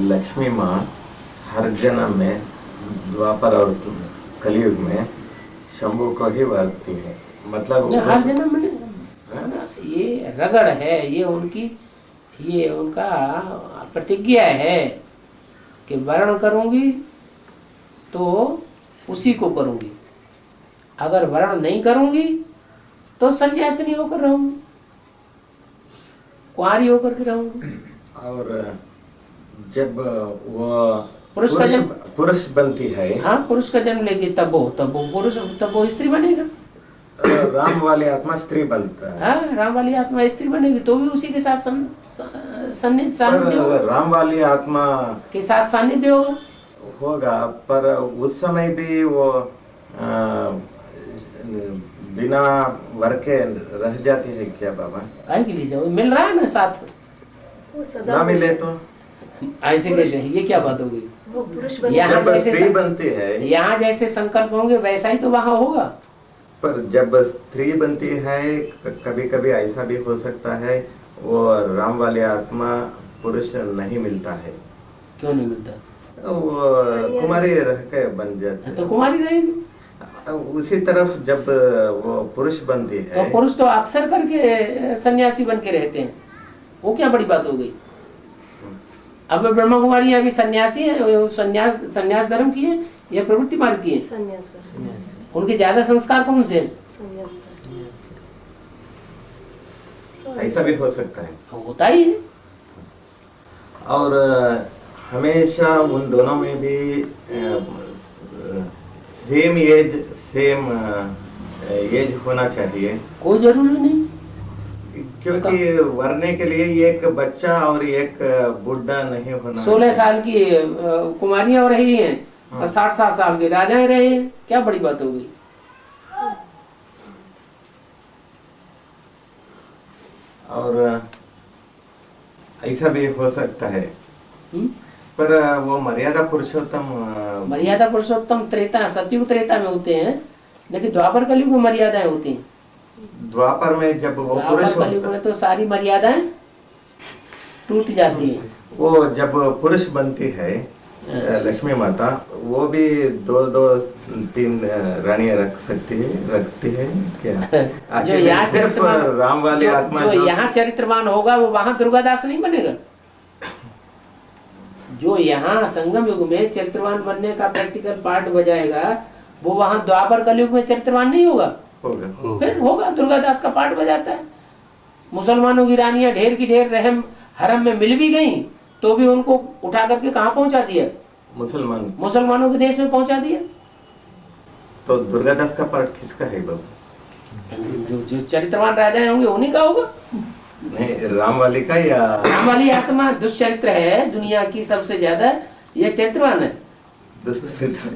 लक्ष्मी माँ हर जन्म में द्वापर और कलयुग में शंभू को ही वर्तती है, मतलब हर जन्म में है ना, ये रगड़ है, ये उनका प्रतिज्ञा है कि वर्ण करूंगी तो उसी को करूंगी, अगर वर्ण नहीं करूंगी तो सन्यासिनी होकर रहूंगी, कुंवारी होकर के रहूंगी। और जब वो पुरुष बनती है, हाँ, पुरुष का जन्म लेगी तब वो स्त्री बनेगा। राम वाली आत्मा स्त्री बनता है। हाँ, राम वाली आत्मा स्त्री बनेगी तो भी उसी के साथ सानिध्य राम वाली आत्मा के साथ सानिध्य होगा, पर उस समय भी वो बिना वर के रह जाती है क्या बाबा? काहे के लिए जाओ, मिल रहा है ना साथ, ना मिले तो ऐसे कैसे? ये क्या बात हो गई? यहाँ स्त्री बनती है, यहाँ जैसे संकल्प होंगे वैसा ही तो वहाँ होगा। पर जब स्त्री बनती है कभी कभी ऐसा भी हो सकता है वो राम वाली आत्मा पुरुष नहीं मिलता है। क्यों नहीं मिलता? वो कुमारी रह के बन जाती है, तो कुमारी रहेगी। उसी तरफ जब वो पुरुष बनती है, तो पुरुष तो अक्सर करके सन्यासी बन के रहते हैं, वो क्या बड़ी बात हो गई? अब ब्रह्मा कुमारी अभी सन्यासी है, सन्यास धर्म की है या प्रवृत्ति मार्ग की है? उनके ज्यादा संस्कार कौन से हैं? ऐसा भी हो सकता है, होता ही है। और हमेशा उन दोनों में भी सेम एज होना चाहिए। कोई जरूरी नहीं, क्योंकि वरने के लिए एक बच्चा और एक बुढ़ा नहीं होना। 16 साल की कुमारियां रही हैं और 60 साल के राजाएं रहे हैं, क्या बड़ी बात हो गई? और ऐसा भी हो सकता है, पर वो मर्यादा पुरुषोत्तम त्रेता सतयुग त्रेता में होते हैं, लेकिन द्वापर कलयुग में मर्यादाएं होती हैं। द्वापर में जब वो पुरुष कलयुग में तो सारी मर्यादाएं टूट जाती हैं। वो जब पुरुष बनती है लक्ष्मी माता, वो भी 2-2-3 रानियां रखती है क्या? जो यहाँ सिर्फ राम वाली आत्मा जो यहाँ चरित्रवान होगा वो वहाँ दुर्गादास नहीं बनेगा। जो यहाँ संगम युग में चरित्रवान बनने का प्रैक्टिकल पार्ट बजाएगा वो वहाँ द्वापर कलयुग में चरित्रवान नहीं होगा। फिर होगा, दुर्गादास का पार्ट बजाता है। मुसलमानों की रानियां ढेर की ढेर रहम हरम में मिल भी गई तो भी उनको उठा करके कहाँ पहुंचा दिया? मुसलमानों के देश में पहुंचा दिया। तो दुर्गादास का पार्ट किसका है बाबू? जो चरित्रवान राजा होंगे उन्हीं का होगा। नहीं, राम वाली का या राम वाली आत्मा दुष्चरित्र है, दुनिया की सबसे ज्यादा ये चरित्रवान है। दुष्चरित्र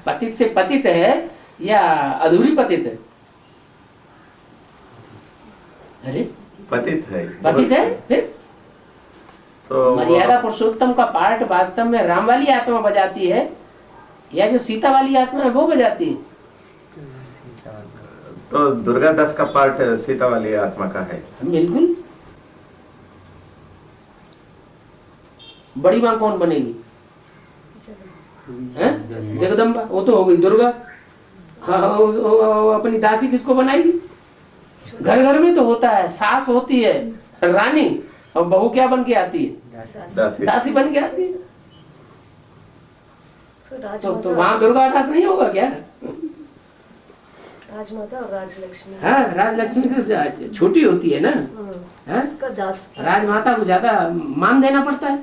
पतित से पतित है या अधूरी पतित है? अरे पतित है फिर तो मर्यादा पुरुषोत्तम का पार्ट वास्तव में राम वाली आत्मा बजाती है या जो सीता वाली आत्मा है वो बजाती है? तो दुर्गादास का पार्ट सीता वाली आत्मा का है। बिल्कुल। बड़ी माँ कौन बनेगी? जगदम्बा। वो तो हो गई दुर्गा। अपनी दासी किसको बनाएगी? घर घर में तो होता है, सास होती है रानी और बहू क्या बन के आती है? दासी बन के आती है। तो वहाँ दुर्गादास नहीं होगा क्या? राजमाता और राजलक्ष्मी। हाँ, राजलक्ष्मी तो छोटी होती है ना, राजमाता को ज्यादा मान देना पड़ता है।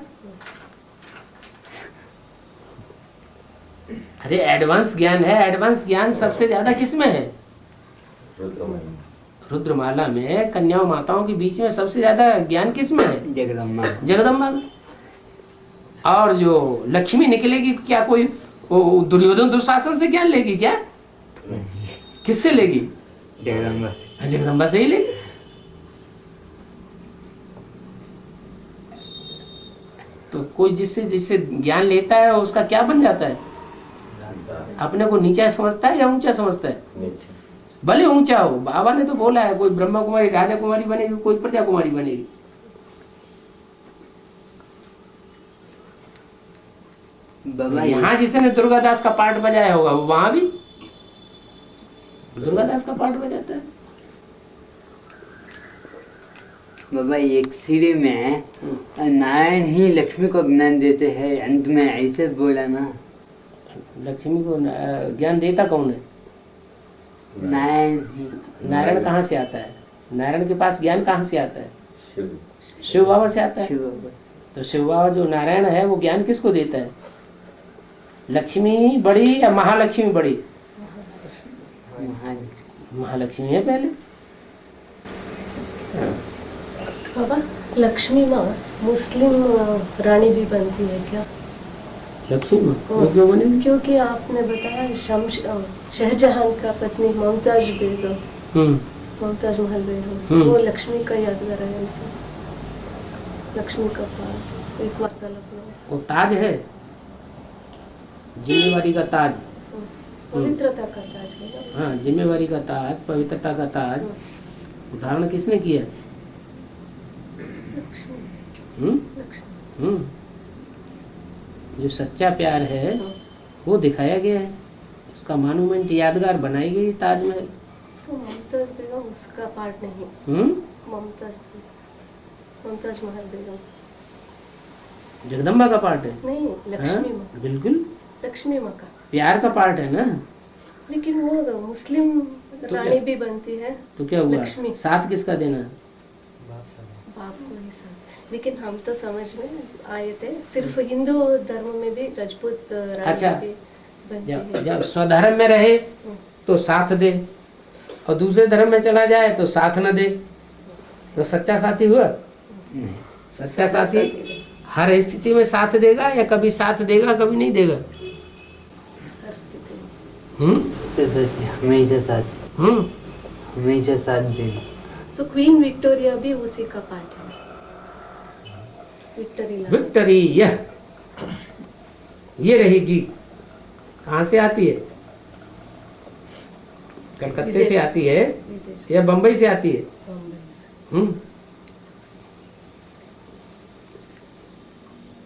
अरे एडवांस ज्ञान है, एडवांस ज्ञान सबसे ज्यादा किसमें है? रुद्रमाला में कन्याओं माताओं के बीच में सबसे ज्यादा ज्ञान किसमें है? जगदम्बा में। और जो लक्ष्मी निकलेगी क्या कोई दुर्योधन दुशासन से ज्ञान लेगी क्या? किससे लेगी? जगदम्बा से ही लेगी। तो कोई जिससे ज्ञान लेता है उसका क्या बन जाता है? अपने को नीचा समझता है या ऊंचा समझता है? भले ऊंचा हो। बाबा ने तो बोला है कोई ब्रह्मा कुमारी राजा कुमारी बनेगी, कोई प्रजा कुमारी बनेगी। बाबा यहाँ जिसने दुर्गादास का पार्ट बजाया होगा वो वहां भी दुर्गादास का पार्ट बजाता है। बाबा एक सीढ़ी में नारायण ही लक्ष्मी को ज्ञान देते हैं, अंत में ऐसे बोला ना। लक्ष्मी को ज्ञान देता कौन है? नारायण ही। नारायण कहाँ से आता है? नारायण के पास ज्ञान कहाँ से आता है? शिव शिव बाबा से आता है। शिव बाबा। तो शिव बाबा जो नारायण है वो ज्ञान किसको देता है? लक्ष्मी बड़ी या महालक्ष्मी बड़ी? महालक्ष्मी है पहले। बाबा लक्ष्मी माँ मुस्लिम रानी भी बनती है क्या? लक्ष्मी माँ वो क्यों बनेगी? क्योंकि आपने बताया शाहजहां का पत्नी मुमताज बेगम, मुमताज महल बेगम, वो लक्ष्मी का यादगार है। ऐसा लक्ष्मी का पाठ एक वार्तालाप में ऐसा। वो ताज है, जिम्मेवारी का ताज। पवित्रता का ताज है ना। हाँ, जिम्मेवारी का ताज, पवित्रता का ताज धारण किसने किया? लक्ष्मी। लक्ष्मी। जो सच्चा प्यार है वो दिखाया गया है, उसका मॉन्यूमेंट यादगार बनाई गई ताजमहल। तो मुमताज बेगम उसका पार्ट नहीं। मुमताज महल बेगम जगदम्बा का पार्ट है। नहीं, लक्ष्मी माँ। बिल्कुल लक्ष्मी माँ का प्यार का पार्ट है ना। लेकिन वो मुस्लिम रानी भी बनती है। तो क्या हुआ? लक्ष्मी। साथ किसका देना है? बाप को ही साथ। लेकिन हम तो समझ में आए थे सिर्फ हिंदू धर्म में भी राजपूत रानी अच्छा। भी बनती है। जब स्वधर्म में रहे तो साथ दे, और दूसरे धर्म में चला जाए तो साथ न दे, तो सच्चा साथी हुआ? सच्चा साथी हर स्थिति में साथ देगा, या कभी साथ देगा कभी नहीं देगा? हर स्थिति में। हमेशा साथ। हमेशा साथ देना। सो क्वीन विक्टोरिया भी उसी का पार्ट है। विक्टरी ये रही जी। कहाँ से आती है? कलकत्ते से आती है या बम्बई से आती है?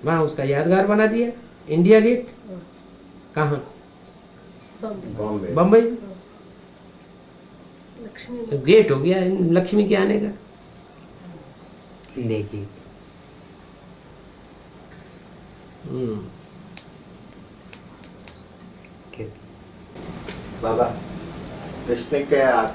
वहाँ उसका यादगार बना दिया, इंडिया गेट। कहाँ? बॉम्बे। बम्बई। लक्ष्मी तो गेट हो गया लक्ष्मी के आने का। देखिए बाबा कृष्ण के आत्मा